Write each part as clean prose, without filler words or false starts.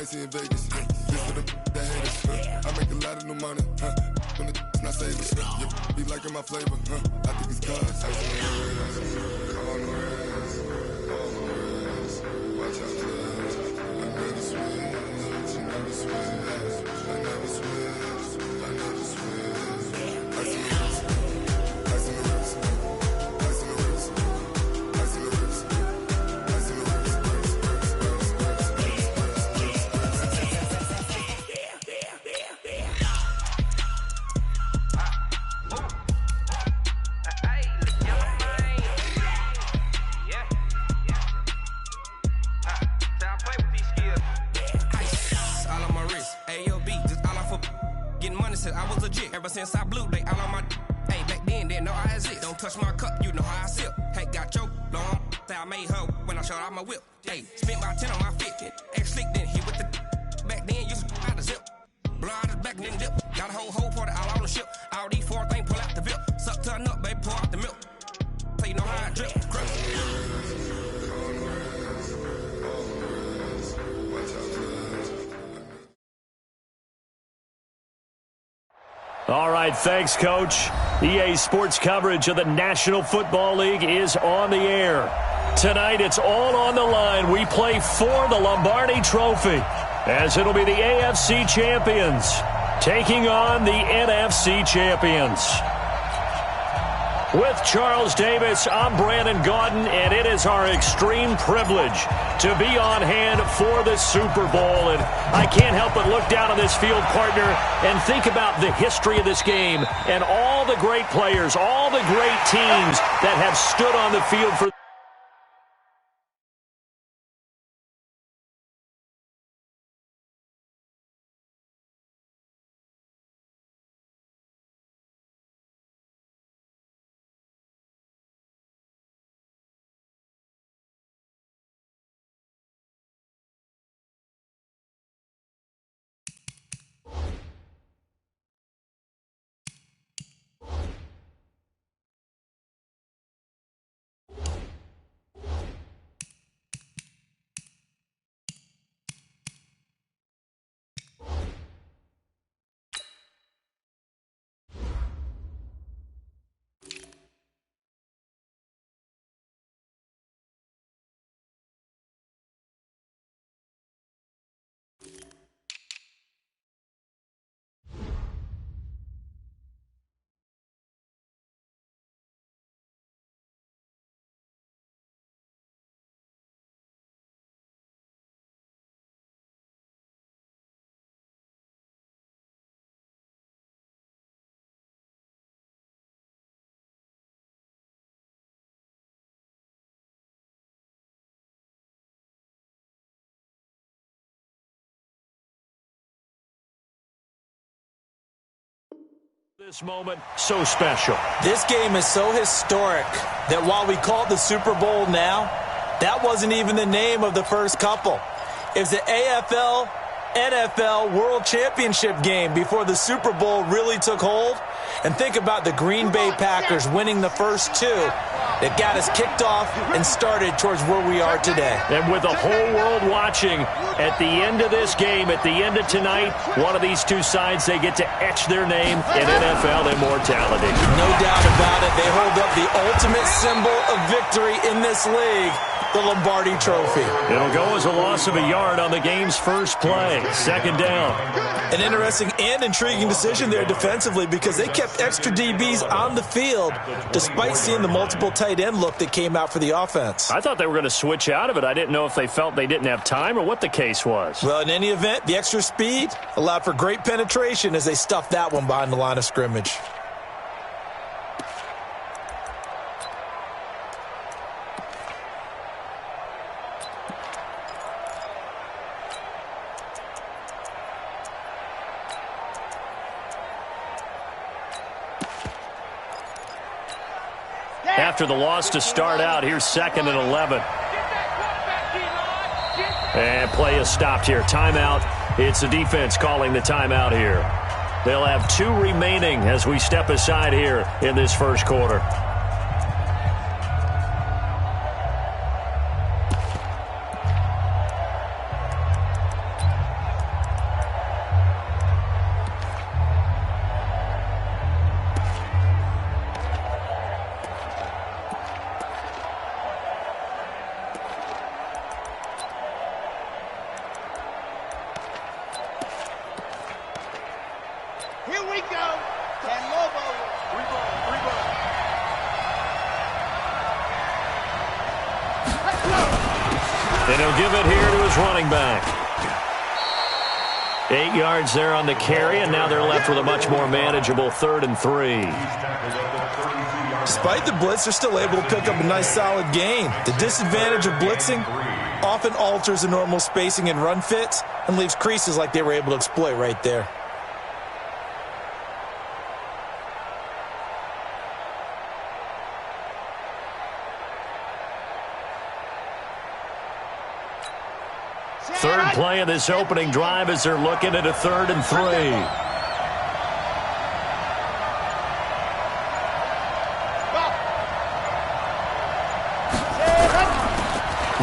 icy in Vegas. This for the that haters. I make a lot of new money. When it's not savers. Yeah, be liking my flavor. I think it's cause ice on the wrist. On the wrist. On the wrist. Watch out, cuz. I never switch. You never switch. I never switch. I never switch. Ice on the wrist. Ice on the wrist. Ice on the wrist. Ice on the wrist. Ice on the wrist. I was legit ever since I blew they all on my hey back then didn't know I exist. Don't touch my cup, you know how I sip. Hey, got choked long say I made her when I showed out my whip. Hey, spent about 10 on my fit. Ex slick then hit with the back then used to out the zip. Blow out his back and then dip. Got a whole party all on the ship. All these four things pull out the VIP. Suck to a nut, baby, pour out the milk. So you know how I drip. All right, thanks, Coach. EA Sports coverage of the National Football League is on the air. Tonight, it's all on the line. We play for the Lombardi Trophy, as it'll be the AFC champions taking on the NFC champions. With Charles Davis, I'm Brandon Gaudin, and it is our extreme privilege to be on hand for the Super Bowl. And I can't help but look down on this field, partner, and think about the history of this game and all the great players, all the great teams that have stood on the field for this moment so special. This game is so historic that while we call it the Super Bowl now, that wasn't even the name of the first couple. It was the AFL NFL World Championship game before the Super Bowl really took hold. And think about the Green Bay Packers winning the first two that got us kicked off and started towards where we are today. And with the whole world watching, at the end of this game, at the end of tonight, one of these two sides, they get to etch their name in NFL immortality. No doubt about it. They hold up the ultimate symbol of victory in this league, the Lombardi Trophy. It'll go as a loss of a yard on the game's first play. Second down. An interesting and intriguing decision there defensively because they kept extra DBs on the field despite seeing the multiple tight end look that came out for the offense. I thought they were going to switch out of it. I didn't know if they felt they didn't have time or what the case was. Well, in any event, the extra speed allowed for great penetration as they stuffed that one behind the line of scrimmage. After the loss to start out, here's 2nd and 11. And play is stopped here. Timeout. It's the defense calling the timeout here. They'll have 2 remaining as we step aside here in this first quarter. we go. And Lobo. And he'll give it here to his running back. 8 yards there on the carry, and now they're left with a much more manageable 3rd and 3. Despite the blitz, they're still able to pick up a nice solid gain. The disadvantage of blitzing often alters the normal spacing and run fits and leaves creases like they were able to exploit right there. Third play of this opening drive as they're looking at a 3rd and 3.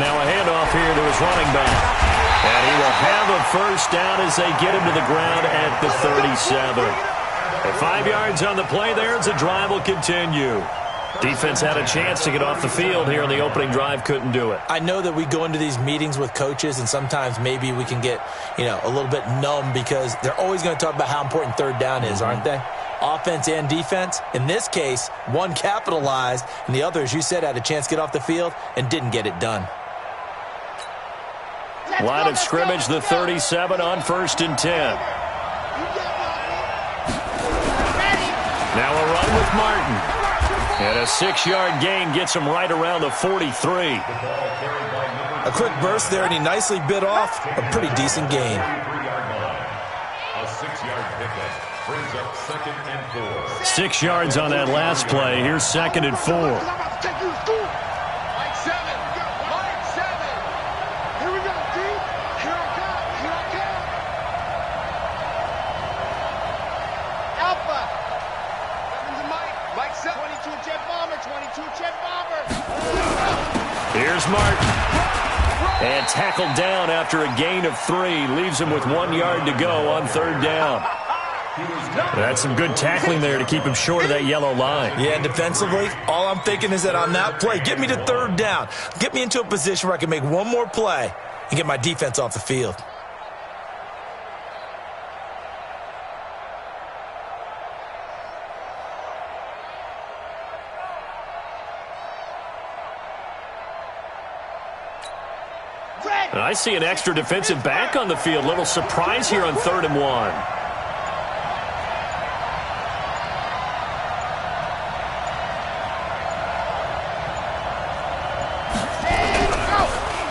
Now a handoff here to his running back. And he will have a first down as they get him to the ground at the 37. At 5 yards on the play there as the drive will continue. Defense had a chance to get off the field here in the opening drive, couldn't do it. I know that we go into these meetings with coaches, and sometimes maybe we can get, a little bit numb because they're always going to talk about how important 3rd down is, aren't they? Offense and defense. In this case, one capitalized, and the other, as you said, had a chance to get off the field and didn't get it done. Line of scrimmage, the 37 on 1st and 10. Now a run with Martin. And a 6-yard gain gets him right around the 43. A quick burst there, and he nicely bit off a pretty decent gain. A 6-yard pickup brings up 2nd and 4. 6 yards on that last play. Here's 2nd and 4. Mike 7. Mike 7. Here we go, D. Here I come. Here I come. Alpha. 7's a Mike. Mike 7. 22 jet bomber. 22 jet bomber. Here's Martin. And tackled down after a gain of 3. Leaves him with 1 yard to go on 3rd down. That's some good tackling there to keep him short of that yellow line. Yeah, and defensively, all I'm thinking is that on that play, get me to 3rd down. Get me into a position where I can make one more play and get my defense off the field. I see an extra defensive back on the field. Little surprise here on 3rd and 1.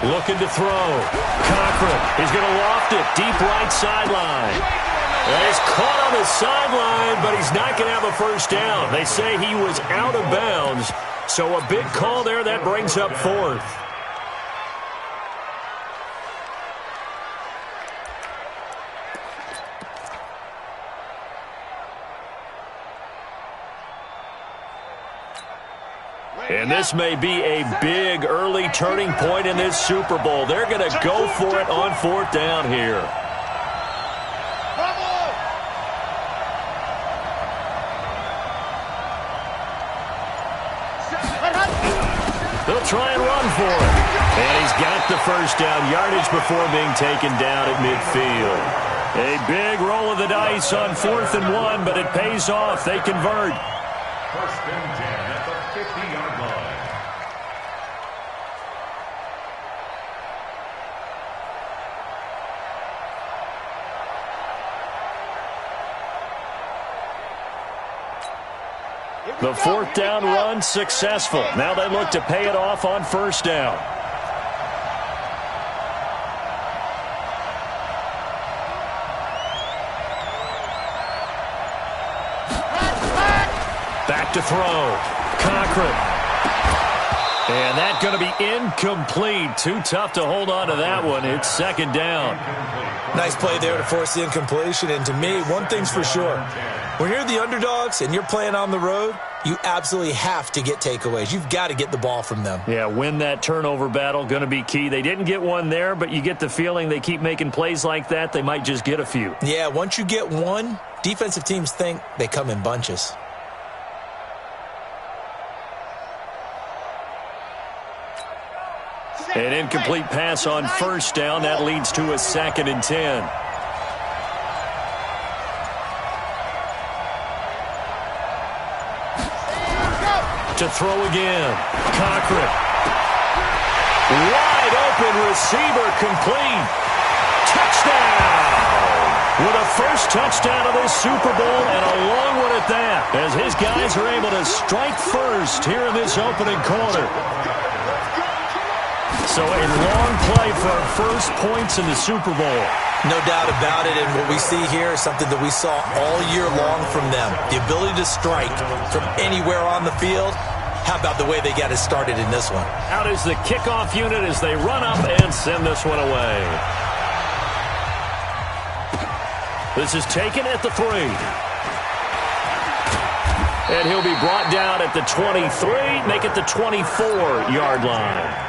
Looking to throw. Cochran, he's going to loft it. Deep right sideline. He's caught on the sideline, but he's not going to have a first down. They say he was out of bounds. So a big call there. That brings up 4th. And this may be a big early turning point in this Super Bowl. They're going to go for it on 4th down here. They'll try and run for it. And he's got the first down yardage before being taken down at midfield. A big roll of the dice on 4th and 1, but it pays off. They convert. 1st and 10 at the 50-yard line. The 4th down run successful. Now they look to pay it off on 1st down. Back to throw. Cochran. And that's going to be incomplete. Too tough to hold on to that one. It's 2nd down. Nice play there to force the incompletion. And to me, one thing's for sure. When you're the underdogs and you're playing on the road, you absolutely have to get takeaways. You've got to get the ball from them. Yeah, win that turnover battle, going to be key. They didn't get one there, but you get the feeling they keep making plays like that, they might just get a few. Yeah, once you get one, defensive teams think they come in bunches. An incomplete pass on 1st down. That leads to a 2nd and 10. To throw again. Cochran. Wide open receiver complete. Touchdown! With a first touchdown of this Super Bowl, and a long one at that, as his guys are able to strike first here in this opening quarter. So a long play for our first points in the Super Bowl. No doubt about it, and what we see here is something that we saw all year long from them. The ability to strike from anywhere on the field. How about the way they got it started in this one? Out is the kickoff unit as they run up and send this one away. This is taken at the 3. And he'll be brought down at the 23, make it the 24-yard line.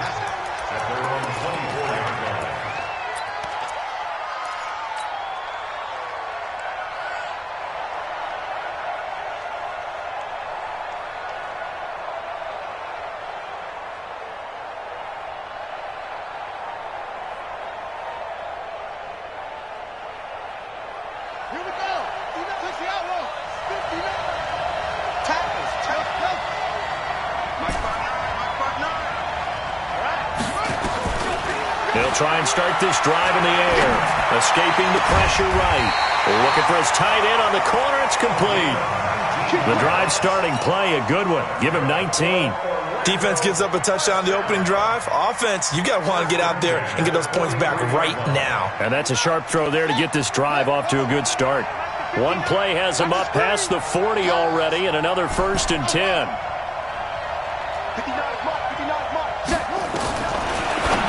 They'll try and start this drive in the air. Escaping the pressure right. Looking for his tight end on the corner. It's complete. The drive starting play, a good one. Give him 19. Defense gives up a touchdown the opening drive. Offense, you got to want to get out there and get those points back right now. And that's a sharp throw there to get this drive off to a good start. One play has him up past the 40 already, and another 1st and 10.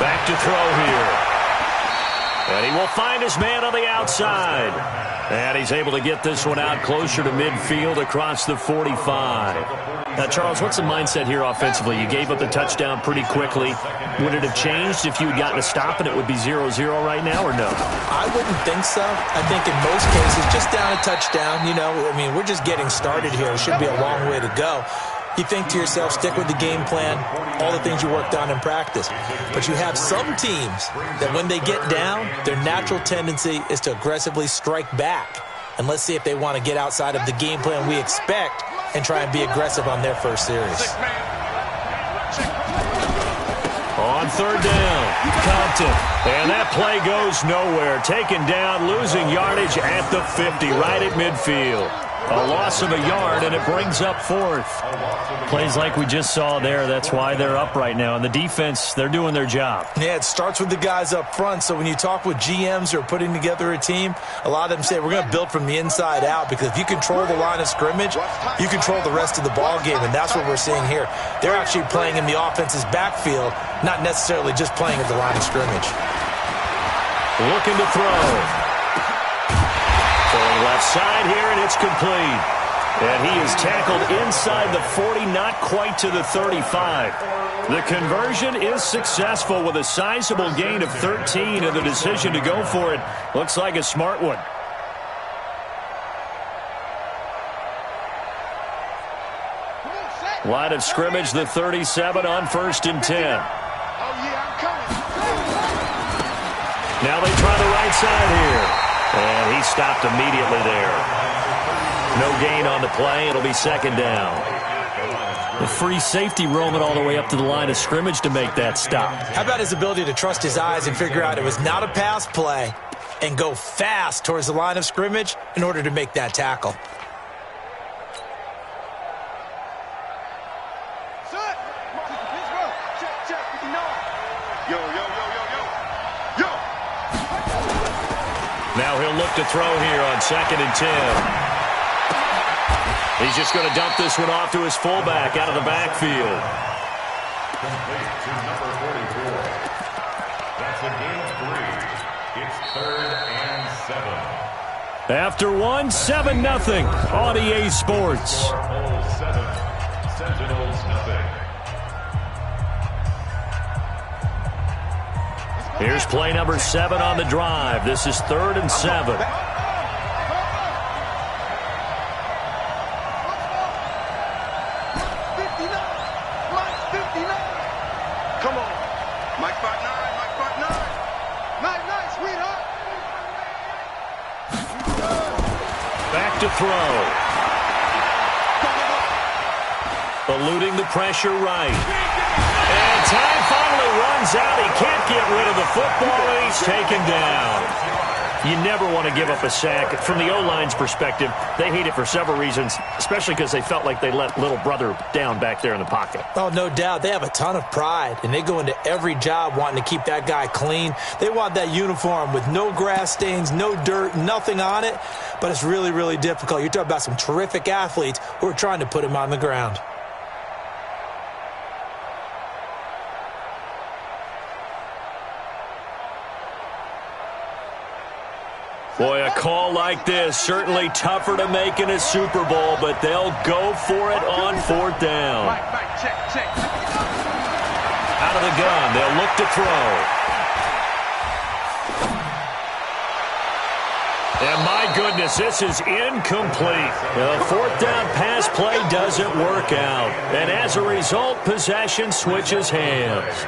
Back to throw here. And he will find his man on the outside. And he's able to get this one out closer to midfield across the 45. Now, Charles, what's the mindset here offensively? You gave up the touchdown pretty quickly. Would it have changed if you had gotten a stop and it would be 0-0 right now, or no? I wouldn't think so. I think in most cases, just down a touchdown, we're just getting started here. It should be a long way to go. You think to yourself, stick with the game plan, all the things you worked on in practice. But you have some teams that when they get down, their natural tendency is to aggressively strike back. And let's see if they want to get outside of the game plan we expect and try and be aggressive on their first series. On 3rd down, Compton. And that play goes nowhere. Taken down, losing yardage at the 50, right at midfield. A loss of a yard, and it brings up 4th. Plays like we just saw there. That's why they're up right now. And the defense, they're doing their job. Yeah, it starts with the guys up front. So when you talk with GMs who are putting together a team, a lot of them say we're going to build from the inside out, because if you control the line of scrimmage, you control the rest of the ball game, and that's what we're seeing here. They're actually playing in the offense's backfield, not necessarily just playing at the line of scrimmage. Looking to throw. Going left side here, and it's complete. And he is tackled inside the 40, not quite to the 35. The conversion is successful with a sizable gain of 13, and the decision to go for it looks like a smart one. Line of scrimmage, the 37 on 1st and 10. Now they try the right side here. And he stopped immediately there. No gain on the play. It'll be 2nd down. The free safety roaming all the way up to the line of scrimmage to make that stop. How about his ability to trust his eyes and figure out it was not a pass play and go fast towards the line of scrimmage in order to make that tackle? Now he'll look to throw here on 2nd and 10. He's just going to dump this one off to his fullback out of the backfield. Complete to number 44. That's a gain of 3. It's 3rd and 7. After 7-0 on EA Sports. Sentinels nothing. Here's play number 7 on the drive. This is 3rd and 7. Come on. Mike 5'9", Mike 5'9". Nice, sweetheart. Back to throw. eluding the pressure right. And time finally runs out. He can't get rid of the football, and he's taken down. You never want to give up a sack. From the O-line's perspective, they hate it for several reasons, especially because they felt like they let little brother down back there in the pocket. Oh, no doubt. They have a ton of pride, and they go into every job wanting to keep that guy clean. They want that uniform with no grass stains, no dirt, nothing on it, but it's really, really difficult. You're talking about some terrific athletes who are trying to put him on the ground. Boy, a call like this, certainly tougher to make in a Super Bowl, but they'll go for it on 4th down. Out of the gun, they'll look to throw. And my goodness, this is incomplete. The 4th down pass play doesn't work out. And as a result, possession switches hands.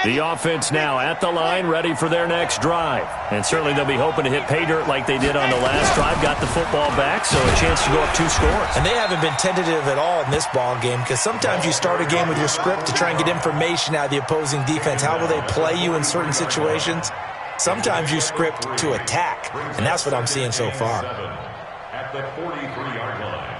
The offense now at the line, ready for their next drive. And certainly they'll be hoping to hit pay dirt like they did on the last drive. Got the football back, so a chance to go up 2 scores. And they haven't been tentative at all in this ball game, because sometimes you start a game with your script to try and get information out of the opposing defense. How will they play you in certain situations? Sometimes you script to attack, and that's what I'm seeing so far. At the 43-yard line.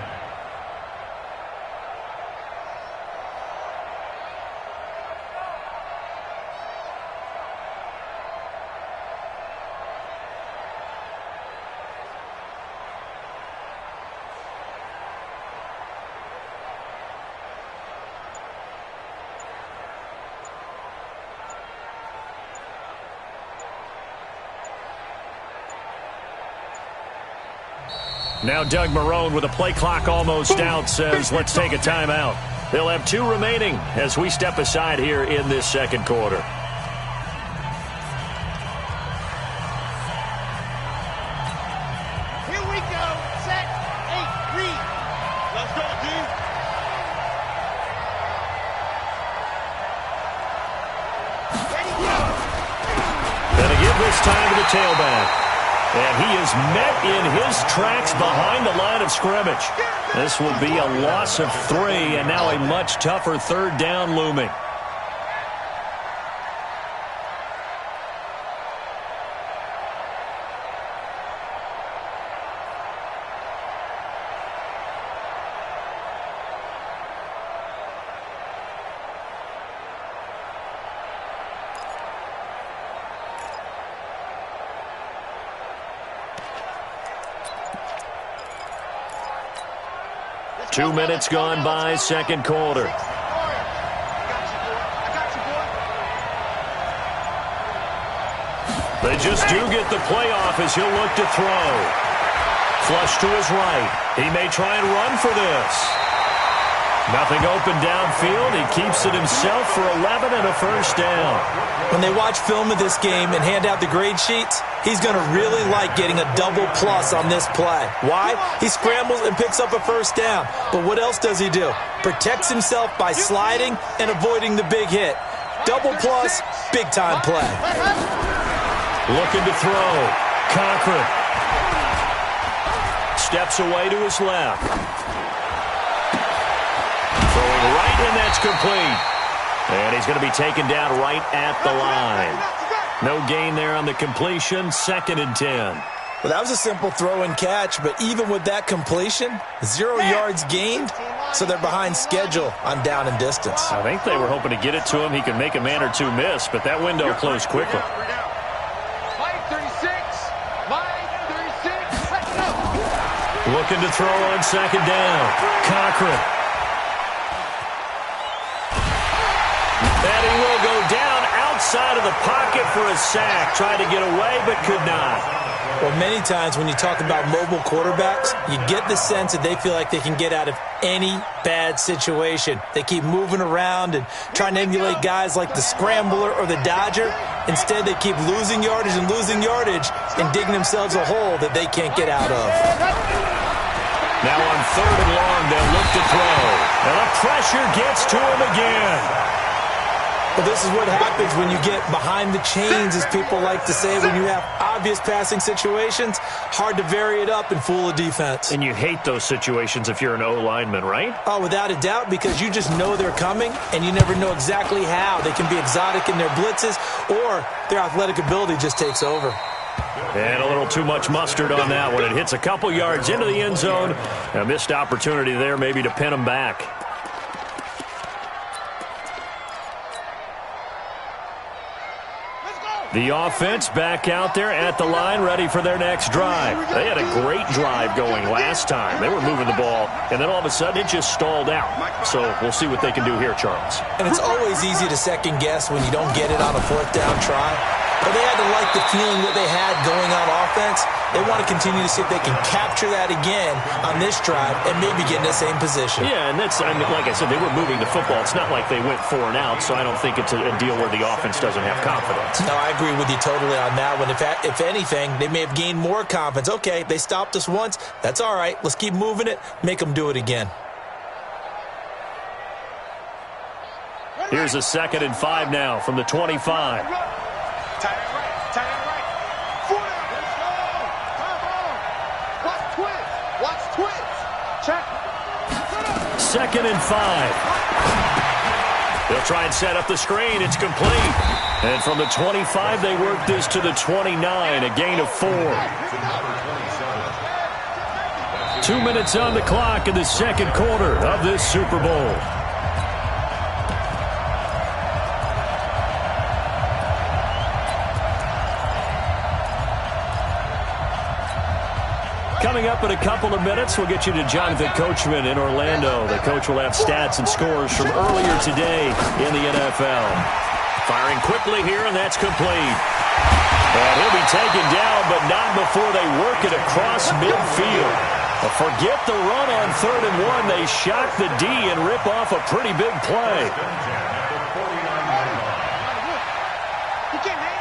Now Doug Marrone, with a play clock almost out, says let's take a timeout. They'll have 2 remaining as we step aside here in this second quarter. Here we go. Set. 8. Read. Let's go, dude. Ready, go. Gonna give this time to the tailback. And he is met in his tracks behind the line of scrimmage. This will be a loss of 3, and now a much tougher 3rd down looming. Two minutes gone by, second quarter. They just do get the playoff as he'll look to throw. Flush to his right. He may try and run for this. Nothing open downfield. He keeps it himself for 11 and a 1st down. When they watch film of this game and hand out the grade sheets, he's going to really like getting a double plus on this play. Why? He scrambles and picks up a 1st down. But what else does he do? Protects himself by sliding and avoiding the big hit. Double plus, big-time play. Looking to throw. Cochran. Steps away to his left. Throwing right, and that's complete. And he's going to be taken down right at the line. No gain there on the completion, 2nd and 10. Well, that was a simple throw and catch, but even with that completion, 0 yards gained, so they're behind schedule on down and distance. I think they were hoping to get it to him. He could make a man or 2 miss, but that window closed quickly. 5:36. 5:36. Let's go. Looking to throw on 2nd down. Cochran. And he will go down outside of the pocket for a sack. Tried to get away, but could not. Well, many times when you talk about mobile quarterbacks, you get the sense that they feel like they can get out of any bad situation. They keep moving around and trying to emulate guys like the Scrambler or the Dodger. Instead, they keep losing yardage and digging themselves a hole that they can't get out of. Now on 3rd and long, they'll look to throw. And the pressure gets to him again. Well, this is what happens when you get behind the chains, as people like to say. When you have obvious passing situations, hard to vary it up and fool a defense. And you hate those situations if you're an O-lineman, right? Oh, without a doubt, because you just know they're coming, and you never know exactly how. They can be exotic in their blitzes, or their athletic ability just takes over. And a little too much mustard on that one. It hits a couple yards into the end zone. A missed opportunity there maybe to pin them back. The offense back out there at the line, ready for their next drive. They had a great drive going last time. They were moving the ball, and then all of a sudden it just stalled out. So we'll see what they can do here, Charles. And it's always easy to second guess when you don't get it on a fourth down try. But they had to like the feeling that they had going on offense. They want to continue to see if they can capture that again on this drive and maybe get in the same position. Yeah, and that's, I mean, like I said, they were moving the football. It's not like they went 4 and out, so I don't think it's a deal where the offense doesn't have confidence. No, I agree with you totally on that one. If anything, they may have gained more confidence. Okay, they stopped us once. That's all right. Let's keep moving it. Make them do it again. Here's a 2nd and 5 now from the 25. Tight end right. 4 down. Let's go. Come on. Watch twins. Check. 2nd and 5. They'll try and set up the screen. It's complete. And from the 25, they work this to the 29, a gain of 4. 2 minutes on the clock in the second quarter of this Super Bowl. Coming up in a couple of minutes, we'll get you to Jonathan Coachman in Orlando. The coach will have stats and scores from earlier today in the NFL. Firing quickly here, and that's complete. And he'll be taken down, but not before they work it across midfield. Forget the run on 3rd and 1. They shock the D and rip off a pretty big play. He can't hang.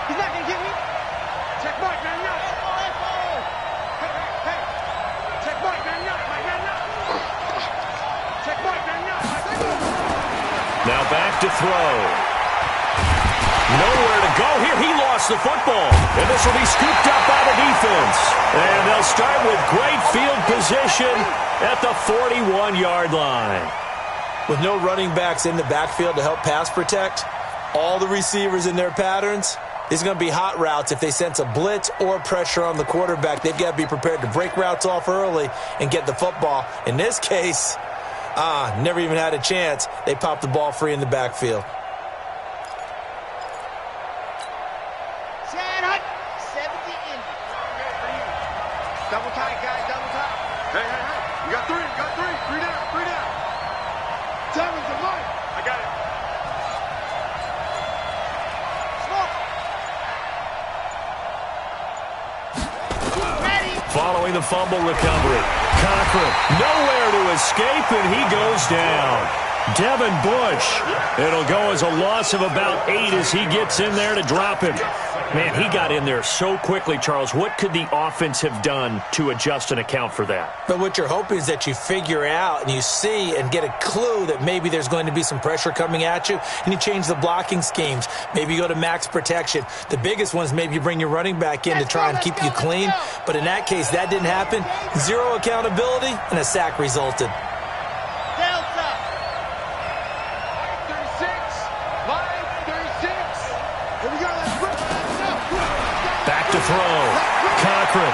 He's not going to get me. Check mark, man. Now back to throw. Nowhere to go here. He lost the football. And this will be scooped up by the defense. And they'll start with great field position at the 41-yard line. With no running backs in the backfield to help pass protect, all the receivers in their patterns, these are going to be hot routes. If they sense a blitz or pressure on the quarterback, they've got to be prepared to break routes off early and get the football. In this case, never even had a chance. They popped the ball free in the backfield. Double tight, guys, double tight. Hey. You got three. Three down. Seven's the money. I got it. Ready. Following the fumble recovery. Cochran nowhere to escape, and he goes down. Devin Bush. It'll go as a loss of about 8 as he gets in there to drop him. Man, he got in there so quickly, Charles. What could the offense have done to adjust and account for that? But what you're hoping is that you figure out and you see and get a clue that maybe there's going to be some pressure coming at you, and you change the blocking schemes. Maybe you go to max protection. The biggest one is maybe you bring your running back in to try and keep you clean. But in that case, that didn't happen. 0 accountability, and a sack resulted. Throw. Cochran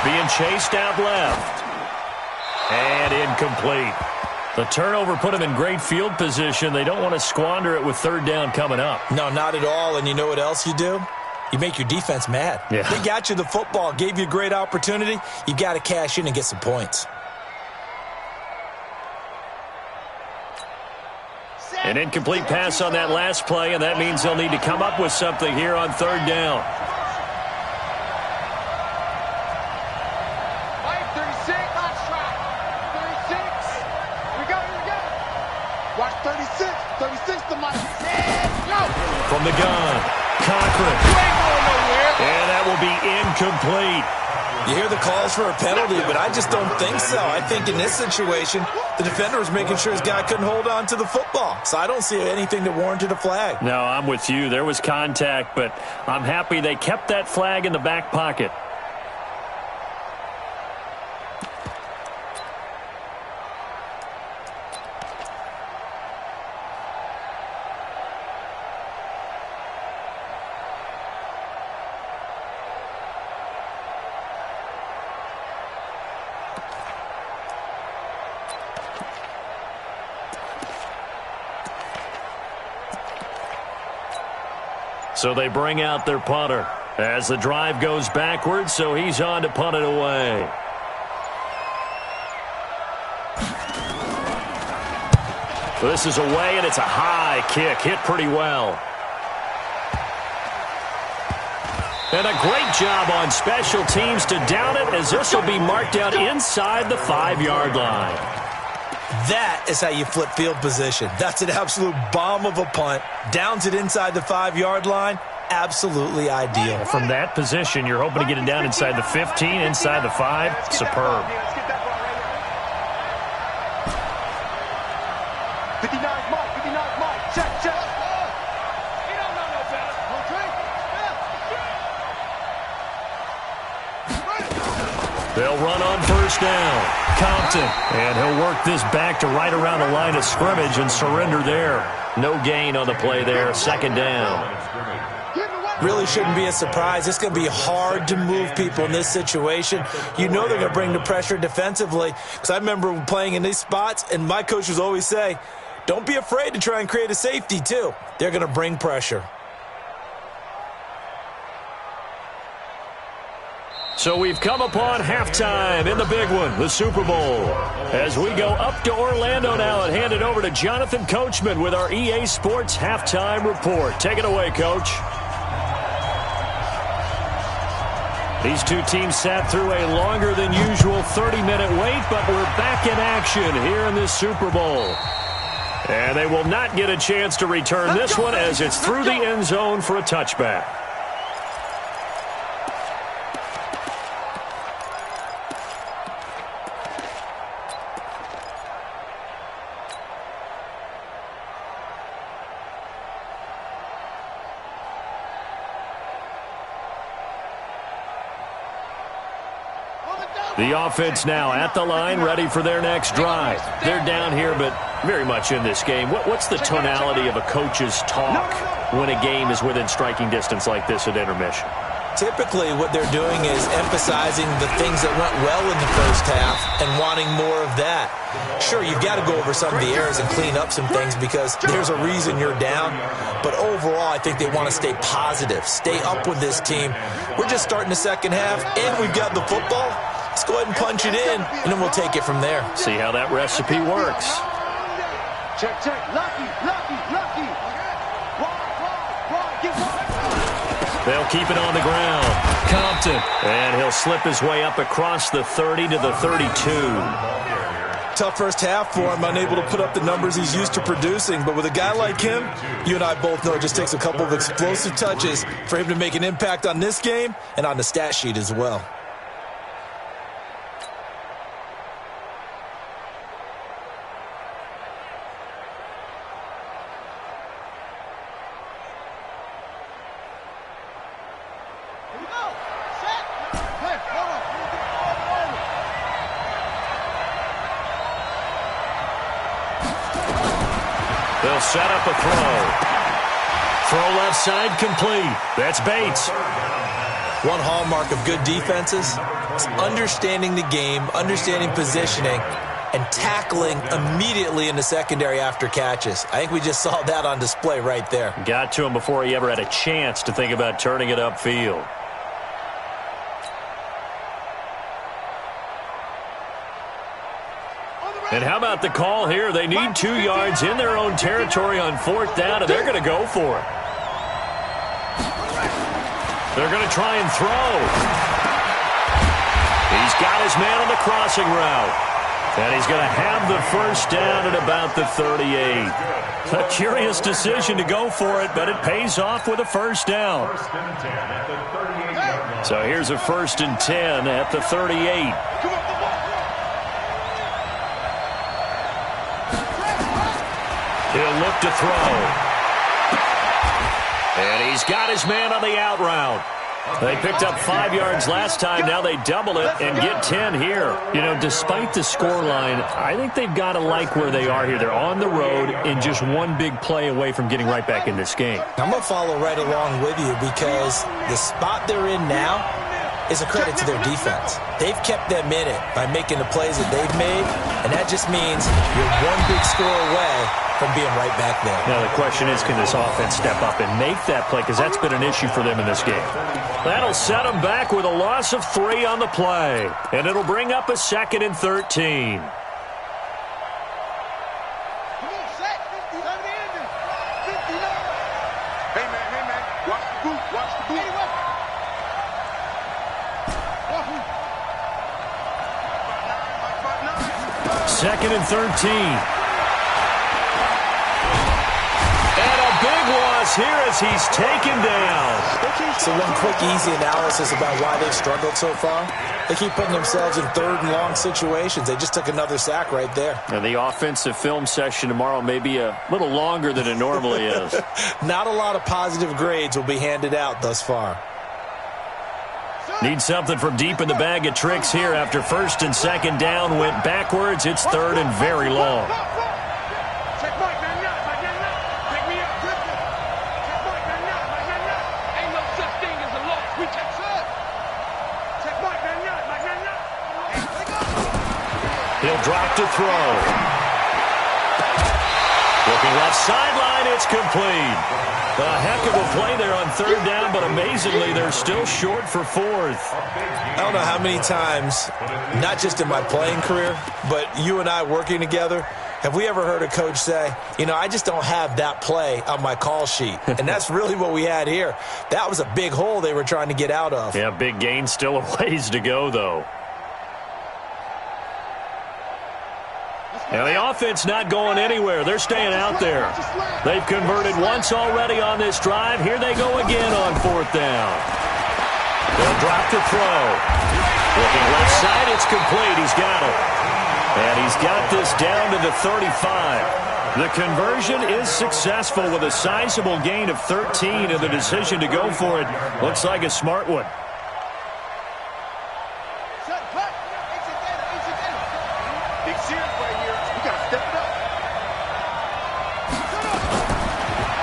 being chased out left. And incomplete. The turnover put him in great field position. They don't want to squander it with 3rd down coming up. No, not at all. And you know what else you do? You make your defense mad. Yeah. They got you the football, gave you a great opportunity. You got to cash in and get some points. An incomplete pass on that last play, and that means they'll need to come up with something here on 3rd down. From the gun, Cochran. And that will be incomplete. You hear the calls for a penalty, but I just don't think so. I think in this situation, the defender was making sure his guy couldn't hold on to the football. So I don't see anything that warranted a flag. No, I'm with you. There was contact, but I'm happy they kept that flag in the back pocket. So they bring out their punter as the drive goes backwards, so he's on to punt it away. This is away, and it's a high kick, hit pretty well. And a great job on special teams to down it, as this will be marked out inside the 5-yard line. That is how you flip field position. That's an absolute bomb of a punt. Downs it inside the 5-yard line. Absolutely ideal. From that position, you're hoping to get it down inside the 15, inside the 5. Superb. 59's Mike, 59's Mike. Check, check. He don't know no better. They'll run on first down. Compton, and he'll work this back to right around the line of scrimmage and surrender there. No gain on the play there, second down. Really shouldn't be a surprise. It's going to be hard to move people in this situation. You know they're going to bring the pressure defensively, because I remember playing in these spots, and my coaches always say, don't be afraid to try and create a safety too. They're going to bring pressure. So we've come upon halftime in the big one, the Super Bowl. As we go up to Orlando now and hand it over to Jonathan Coachman with our EA Sports Halftime Report. Take it away, Coach. These two teams sat through a longer than usual 30-minute wait, but we're back in action here in this Super Bowl. And they will not get a chance to return this one as it's through the end zone for a touchback. The offense now at the line, ready for their next drive. They're down here, but very much in this game. What's the tonality of a coach's talk when a game is within striking distance like this at intermission? Typically, what they're doing is emphasizing the things that went well in the first half and wanting more of that. Sure, you've got to go over some of the errors and clean up some things because there's a reason you're down. But overall, I think they want to stay positive, stay up with this team. We're just starting the second half, and we've got the football. Let's go ahead and punch it in, and then we'll take it from there. See how that recipe works. Check, check. Lucky, lucky, lucky. They'll keep it on the ground. Compton, and he'll slip his way up across the 30 to the 32. Tough first half for him, unable to put up the numbers he's used to producing. But with a guy like him, you and I both know it just takes a couple of explosive touches for him to make an impact on this game and on the stat sheet as well. They'll set up a throw. Throw left side complete. That's Bates. One hallmark of good defenses is understanding the game, understanding positioning, and tackling immediately in the secondary after catches. I think we just saw that on display right there. Got to him before he ever had a chance to think about turning it upfield. And how about the call here? They need 2 yards in their own territory on fourth down, and they're going to go for it. They're going to try and throw. He's got his man on the crossing route. And he's going to have the first down at about the 38. A curious decision to go for it, but it pays off with a first down. First and 10 at the 38-yard line. So here's a 1st and 10 at the 38. He'll look to throw. And he's got his man on the out route. They picked up 5 yards last time. Now they double it and get 10 here. You know, despite the scoreline, I think they've got to like where they are here. They're on the road and just one big play away from getting right back in this game. I'm going to follow right along with you because the spot they're in now is a credit to their defense. They've kept them in it by making the plays that they've made, and that just means you're one big score away from being right back there. Now the question is, can this offense step up and make that play? Because that's been an issue for them in this game. That'll set them back with a loss of 3 on the play. And it'll bring up a 2nd and 13. Second and 13. And a big loss here as he's taken down. So one quick, easy analysis about why they've struggled so far. They keep putting themselves in 3rd and long situations. They just took another sack right there. And the offensive film session tomorrow may be a little longer than it normally is. Not a lot of positive grades will be handed out thus far. Need something from deep in the bag of tricks here after 1st and 2nd down went backwards. It's 3rd and very long. He'll drop to throw. Looking left sideline, it's complete. A heck of a play there on 3rd down, but amazingly, they're still short for 4th. I don't know how many times, not just in my playing career, but you and I working together, have we ever heard a coach say, you know, I just don't have that play on my call sheet. And that's really what we had here. That was a big hole they were trying to get out of. Yeah, big gain, still a ways to go, though. And the offense not going anywhere. They're staying out there. They've converted once already on this drive. Here they go again on 4th down. They'll drop to throw. Looking left side, it's complete. He's got it. And he's got this down to the 35. The conversion is successful with a sizable gain of 13, and the decision to go for it looks like a smart one.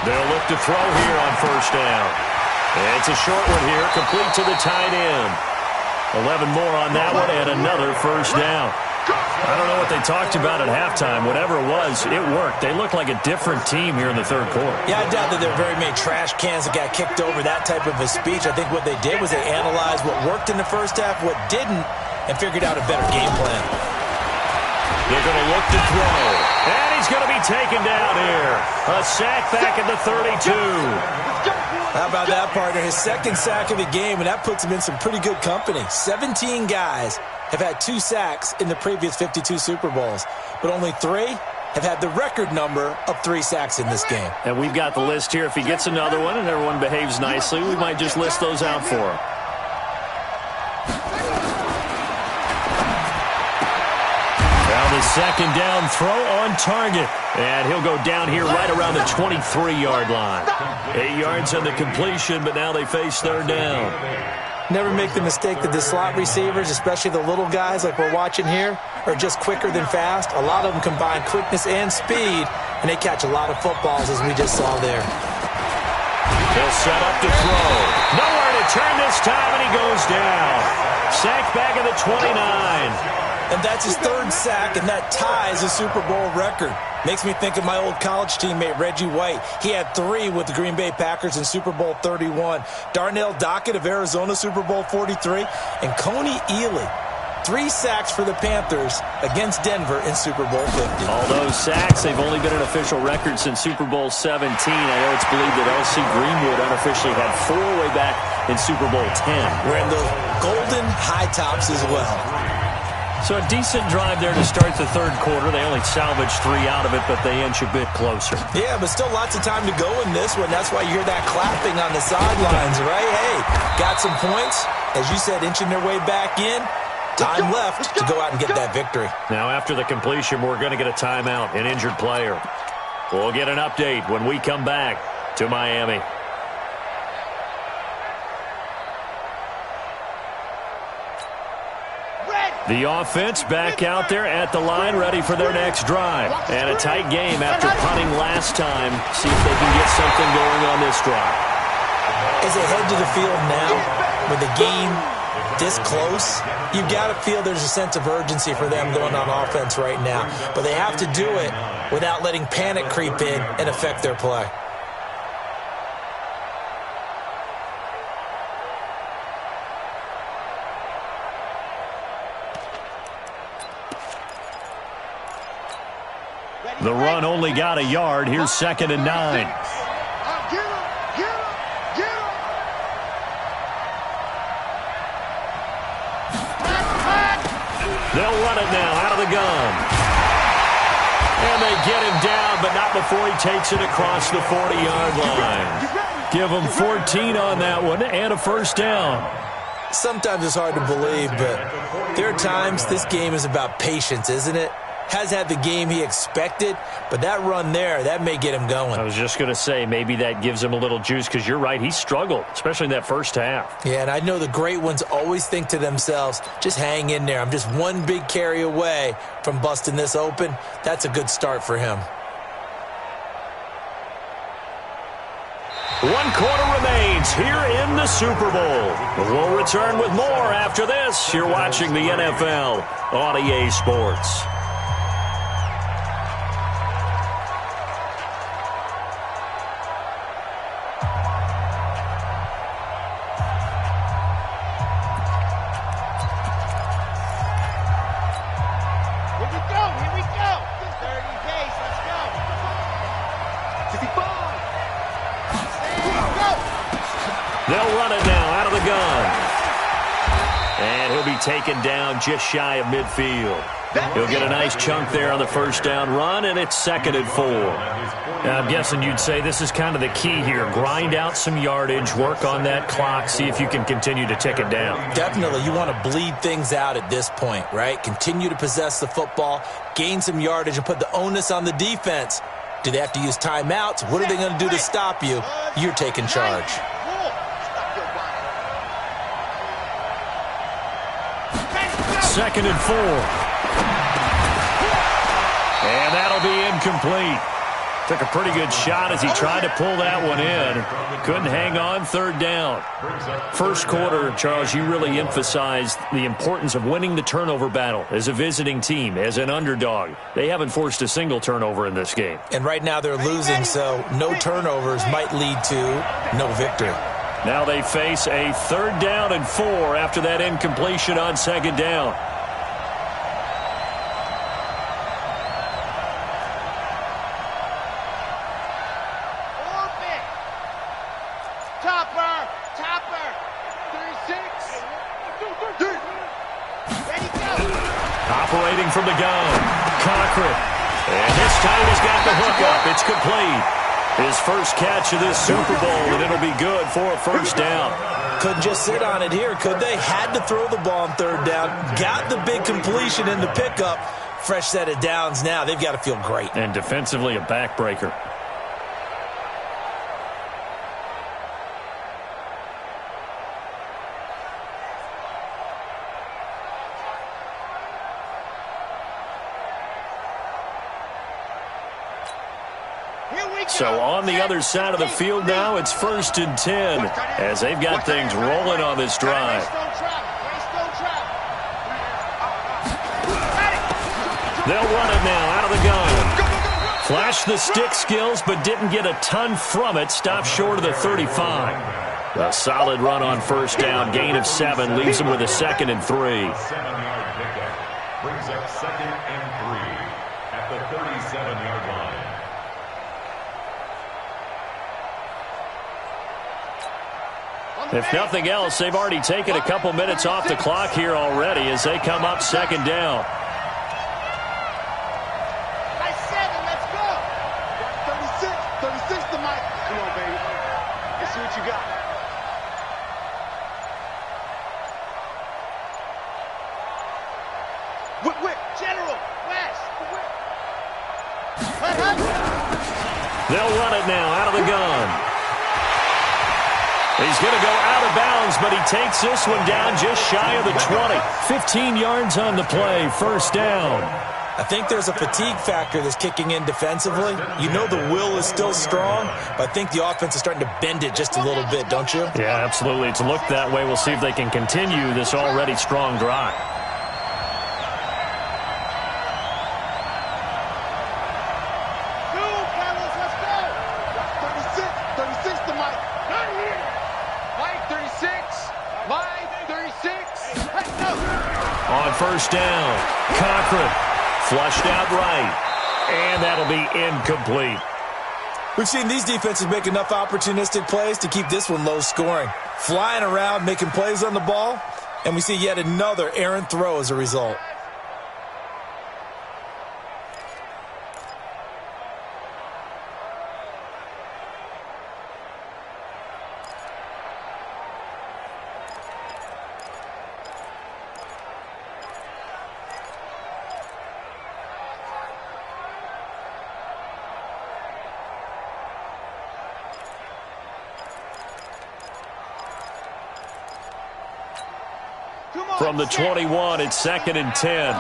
They'll look to throw here on 1st down. It's a short one here, complete to the tight end. 11 more on that one, and another 1st down. I don't know what they talked about at halftime. Whatever it was, it worked. They looked like a different team here in the 3rd quarter. Yeah, I doubt that there are very many trash cans that got kicked over, that type of a speech. I think what they did was they analyzed what worked in the 1st half, what didn't, and figured out a better game plan. They're going to look to throw. And he's going to be taken down here. A sack back at the 32. How about that, partner? His 2nd sack of the game, and that puts him in some pretty good company. 17 guys have had 2 sacks in the previous 52 Super Bowls, but only 3 have had the record number of 3 sacks in this game. And we've got the list here. If he gets another one and everyone behaves nicely, we might just list those out for him. The 2nd down throw on target. And he'll go down here right around the 23-yard line. 8 yards on the completion, but now they face 3rd down. Never make the mistake that the slot receivers, especially the little guys like we're watching here, are just quicker than fast. A lot of them combine quickness and speed, and they catch a lot of footballs, as we just saw there. He'll set up to throw. Nowhere to turn this time, and he goes down. Sack back at the 29. And that's his 3rd sack, and that ties a Super Bowl record. Makes me think of my old college teammate, Reggie White. He had 3 with the Green Bay Packers in Super Bowl 31. Darnell Dockett of Arizona, Super Bowl 43. And Coney Ely, 3 sacks for the Panthers against Denver in Super Bowl 50. All those sacks, they've only been an official record since Super Bowl 17. I know it's believed that L.C. Greenwood unofficially had 4 way back in Super Bowl 10. Wearing those golden high tops as well. So a decent drive there to start the third quarter. They only salvaged 3 out of it, but they inch a bit closer. Yeah, but still lots of time to go in this one. That's why you hear that clapping on the sidelines, right? Hey, got some points. As you said, inching their way back in. Time left to go out and get that victory. Now, after the completion, we're going to get a timeout, an injured player. We'll get an update when we come back to Miami. The offense back out there at the line, ready for their next drive. And a tight game after punting last time. See if they can get something going on this drive. As they head to the field now, with the game this close, you've got to feel there's a sense of urgency for them going on offense right now. But they have to do it without letting panic creep in and affect their play. The run only got a yard. Here's 2nd and 9. They'll run it now out of the gun. And they get him down, but not before he takes it across the 40-yard line. Give him 14 on that one and a first down. Sometimes it's hard to believe, but there are times this game is about patience, isn't it? Has had the game he expected, but that run there, that may get him going. I was just going to say, maybe that gives him a little juice, because you're right, he struggled, especially in that first half. Yeah, and I know the great ones always think to themselves, just hang in there. I'm just one big carry away from busting this open. That's a good start for him. 1 quarter remains here in the Super Bowl. We'll return with more after this. You're watching the NFL on EA Sports. They'll run it now out of the gun. And he'll be taken down just shy of midfield. He'll get a nice chunk there on the first down run, and it's 2nd and 4. Now, I'm guessing you'd say this is kind of the key here. Grind out some yardage, work on that clock, see if you can continue to tick it down. Definitely. You want to bleed things out at this point, right? Continue to possess the football, gain some yardage, and put the onus on the defense. Do they have to use timeouts? What are they going to do to stop you? You're taking charge. 2nd and 4. And that'll be incomplete. Took a pretty good shot as he tried to pull that one in. Couldn't hang on, 3rd down. First quarter, Charles, you really emphasized the importance of winning the turnover battle as a visiting team, as an underdog. They haven't forced a single turnover in this game. And right now they're losing, so no turnovers might lead to no victory. Now they face a 3rd down and 4 after that incompletion on 2nd down. Topper, 36. Ready, go. Operating from the gun, Cochran. And this time he's got the hook up. It's complete. His first catch of this Super Bowl, and it'll be good for a first down. Couldn't just sit on it here, could they? Had to throw the ball on 3rd down. Got the big completion in the pickup. Fresh set of downs now. They've got to feel great. And defensively, a backbreaker. So on the other side of the field now, it's 1st and 10 as they've got things rolling on this drive. They'll run it now out of the gun. Flashed the stick skills, but didn't get a ton from it. Stopped short of the 35. A solid run on first down. Gain of 7 leaves them with a 2nd and 3. 7-yard pickup brings up 2nd and 3 at the 37-yard line. If nothing else, they've already taken a couple minutes off the clock here already as they come up second down. Nice 7, let's go. 36 to Mike. Come on, baby. Let's see what you got. Whip, General, West, whip. They'll run it now out of the gun. He's going to go out of bounds, but he takes this one down just shy of the 20. 15 yards on the play, first down. I think there's a fatigue factor that's kicking in defensively. You know the will is still strong, but I think the offense is starting to bend it just a little bit, don't you? Yeah, absolutely. It's looked that way. We'll see if they can continue this already strong drive. On first down, Cochran flushed out right, and that'll be incomplete. We've seen these defenses make enough opportunistic plays to keep this one low scoring. Flying around, making plays on the ball, and we see yet another errant throw as a result. From the 21, it's 2nd and 10. They'll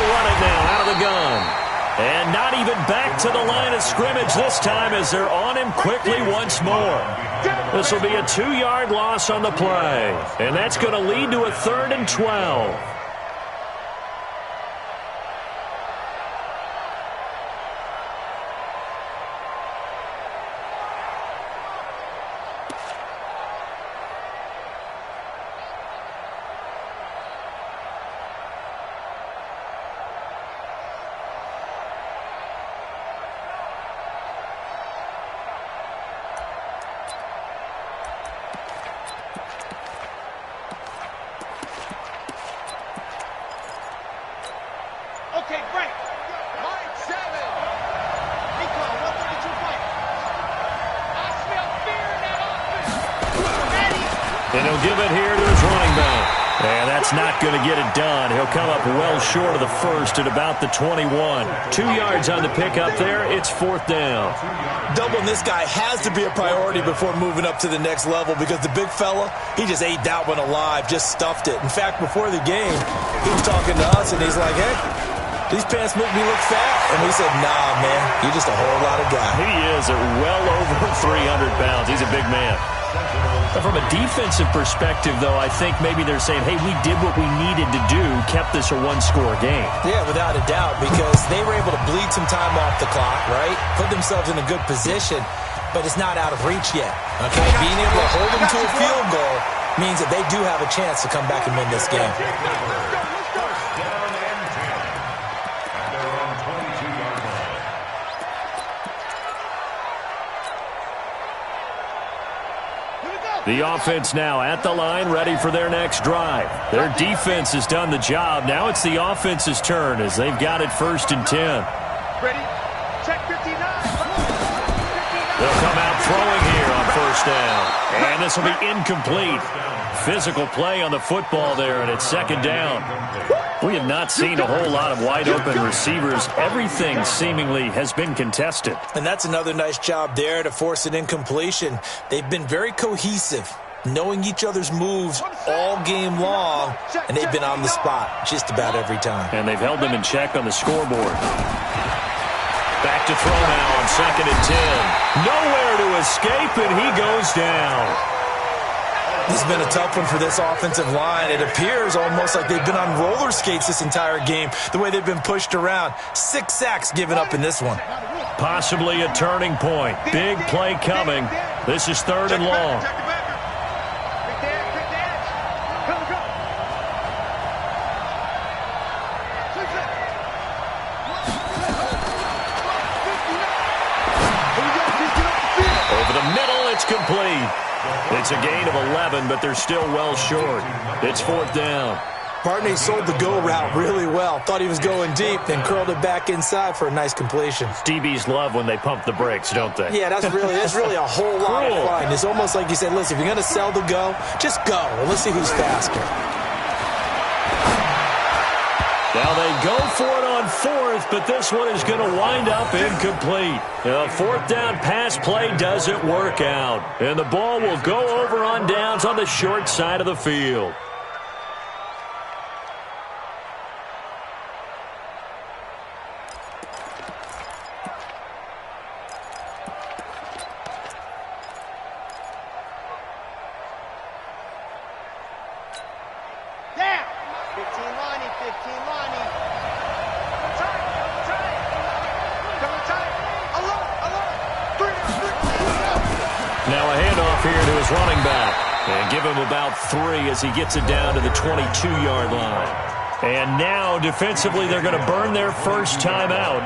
run it now out of the gun. And not even back to the line of scrimmage this time as they're on him quickly once more. This will be a 2-yard loss on the play. And that's going to lead to a 3rd and 12. And he'll give it here to his running back. And that's not going to get it done. He'll come up well short of the first at about the 21. 2 yards on the pickup there. It's 4th down. Doubling this guy has to be a priority before moving up to the next level because the big fella, he just ate that one alive, just stuffed it. In fact, before the game, he was talking to us, and he's like, hey, these pants make me look fat. And we said, nah, man, you're just a whole lot of guy. He is at well over 300 pounds. He's a big man. But from a defensive perspective, though, I think maybe they're saying, hey, we did what we needed to do, kept this a one-score game. Yeah, without a doubt, because they were able to bleed some time off the clock, right? Put themselves in a good position, but it's not out of reach yet, okay? Being able to hold them to a field goal means that they do have a chance to come back and win this game. The offense now at the line, ready for their next drive. Their defense has done the job. Now it's the offense's turn as they've got it 1st and 10. Ready? Check 59. They'll come out throwing here on 1st down. And this will be incomplete. Physical play on the football there, and it's 2nd down. We have not seen a whole lot of wide-open receivers. Everything seemingly has been contested. And that's another nice job there to force an incompletion. They've been very cohesive, knowing each other's moves all game long, and they've been on the spot just about every time. And they've held them in check on the scoreboard. Back to throw now on 2nd and 10. Nowhere to escape, and he goes down. This has been a tough one for this offensive line. It appears almost like they've been on roller skates this entire game, the way they've been pushed around. 6 sacks given up in this one. Possibly a turning point. Big play coming. This is 3rd and long. It's a gain of 11, but they're still well short. It's 4th down. Partner sold the go route really well. Thought he was going deep, then curled it back inside for a nice completion. DBs love when they pump the brakes, don't they? Yeah, that's really a whole lot of fun. It's almost like you said, listen, if you're going to sell the go, just go, and let's see who's faster. Now they go for it on 4th, but this one is going to wind up incomplete. A 4th down pass play doesn't work out, and the ball will go over on downs on the short side of the field. Now a handoff here to his running back. And give him about 3 as he gets it down to the 22-yard line. And now, defensively, they're going to burn their first time out.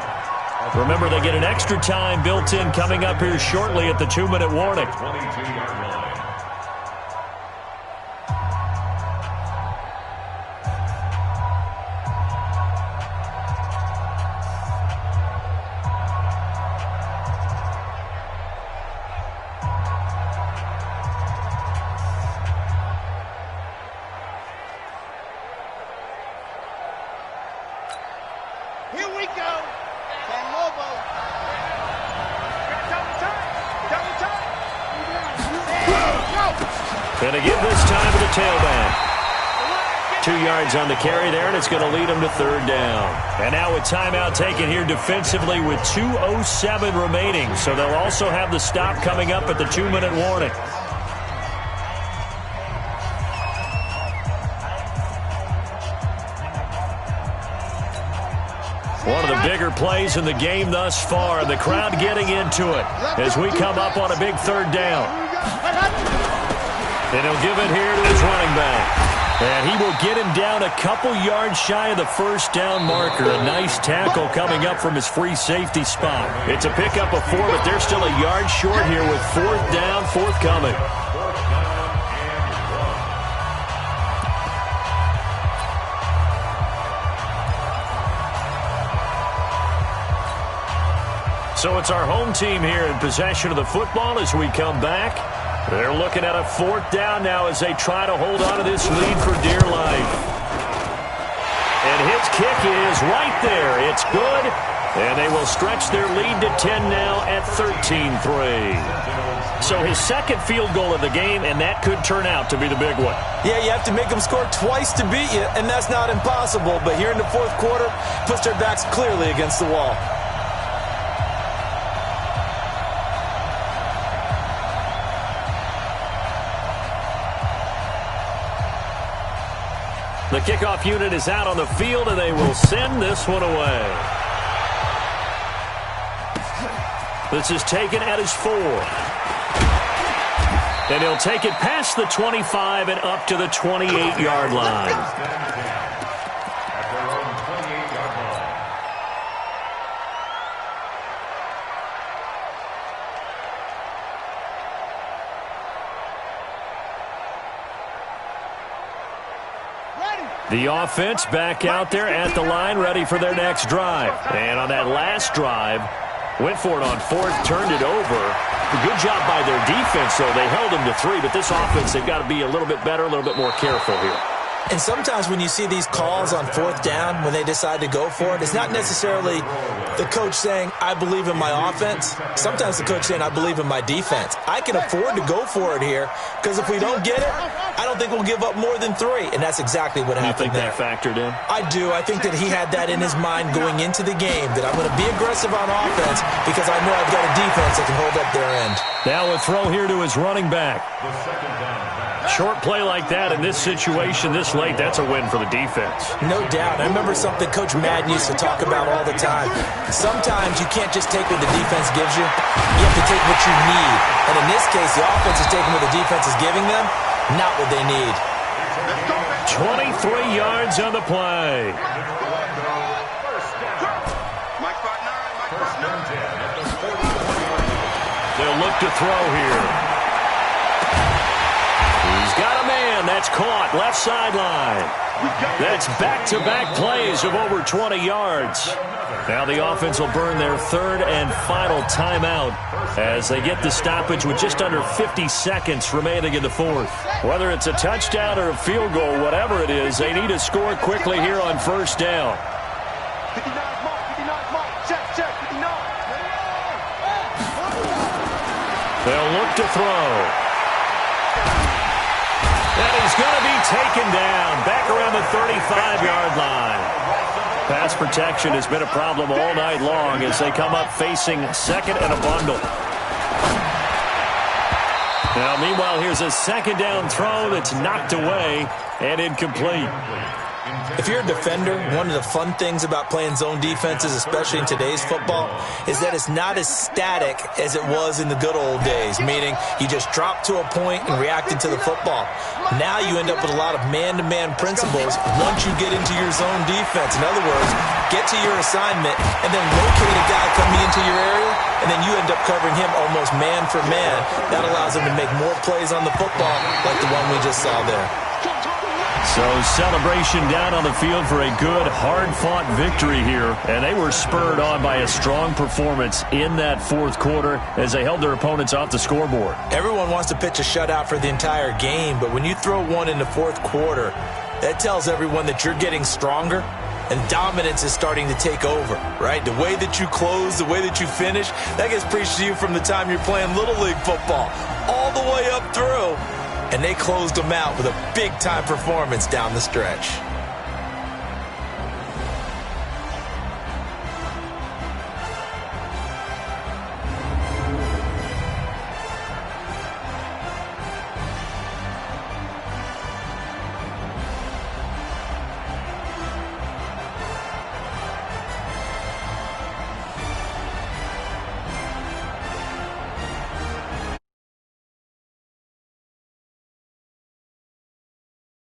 Remember, they get an extra time built in coming up here shortly at the 2-minute warning. 22-yard line. Here we go. San Lobo. Double time. Going to give this time to the tailback. 2 yards on the carry there, and it's going to lead them to 3rd down. And now a timeout taken here defensively with 2:07 remaining. So they'll also have the stop coming up at the 2-minute warning. One of the bigger plays in the game thus far, and the crowd getting into it as we come up on a big 3rd down. And he'll give it here to his running back. And he will get him down a couple yards shy of the 1st down marker. A nice tackle coming up from his free safety spot. It's a pickup of 4, but they're still a yard short here with 4th down forthcoming. So it's our home team here in possession of the football as we come back. They're looking at a 4th down now as they try to hold on to this lead for dear life. And his kick is right there. It's good. And they will stretch their lead to 10 now at 13-3. So his 2nd field goal of the game, and that could turn out to be the big one. Yeah, you have to make them score twice to beat you, and that's not impossible. But here in the 4th quarter, puts their backs clearly against the wall. The kickoff unit is out on the field, and they will send this one away. This is taken at his 4. And he'll take it past the 25 and up to the 28-yard line. At their own 28-yard line. The offense back out there at the line, ready for their next drive. And on that last drive, went for it on 4th, turned it over. A good job by their defense, though. They held them to 3, but this offense, they've got to be a little bit better, a little bit more careful here. And sometimes when you see these calls on 4th down, when they decide to go for it, it's not necessarily the coach saying, I believe in my offense. Sometimes the coach saying, I believe in my defense. I can afford to go for it here, because if we don't get it, I don't think we'll give up more than 3. And that's exactly what happened there. You think that factored in? I do. I think that he had that in his mind going into the game, that I'm going to be aggressive on offense because I know I've got a defense that can hold up their end. Now a throw here to his running back. The 2nd down pass. Short play like that in this situation this late, that's a win for the defense. No doubt. I remember something Coach Madden used to talk about all the time. Sometimes you can't just take what the defense gives you. You have to take what you need. And in this case, the offense is taking what the defense is giving them, not what they need. 23 yards on the play. They'll look to throw here. It's caught left sideline. That's back-to-back plays of over 20 yards. Now the offense will burn their third and final timeout as they get the stoppage with just under 50 seconds remaining in the fourth. Whether it's a touchdown or a field goal, whatever it is, they need to score quickly here on first down. 59 mark, check, 59. They'll look to throw. And he's going to be taken down back around the 35-yard line. Pass protection has been a problem all night long as they come up facing second and a bundle. Now, meanwhile, here's a second down throw that's knocked away and incomplete. If you're a defender, one of the fun things about playing zone defenses, especially in today's football, is that it's not as static as it was in the good old days, meaning you just drop to a point and reacted to the football. Now you end up with a lot of man-to-man principles once you get into your zone defense. In other words, get to your assignment and then locate a guy coming into your area, and then you end up covering him almost man for man. That allows him to make more plays on the football like the one we just saw there. So celebration down on the field for a good, hard-fought victory here. And they were spurred on by a strong performance in that fourth quarter as they held their opponents off the scoreboard. Everyone wants to pitch a shutout for the entire game, but when you throw one in the fourth quarter, that tells everyone that you're getting stronger and dominance is starting to take over, right? The way that you close, the way that you finish, that gets preached to you from the time you're playing Little League football all the way up through. And they closed them out with a big-time performance down the stretch.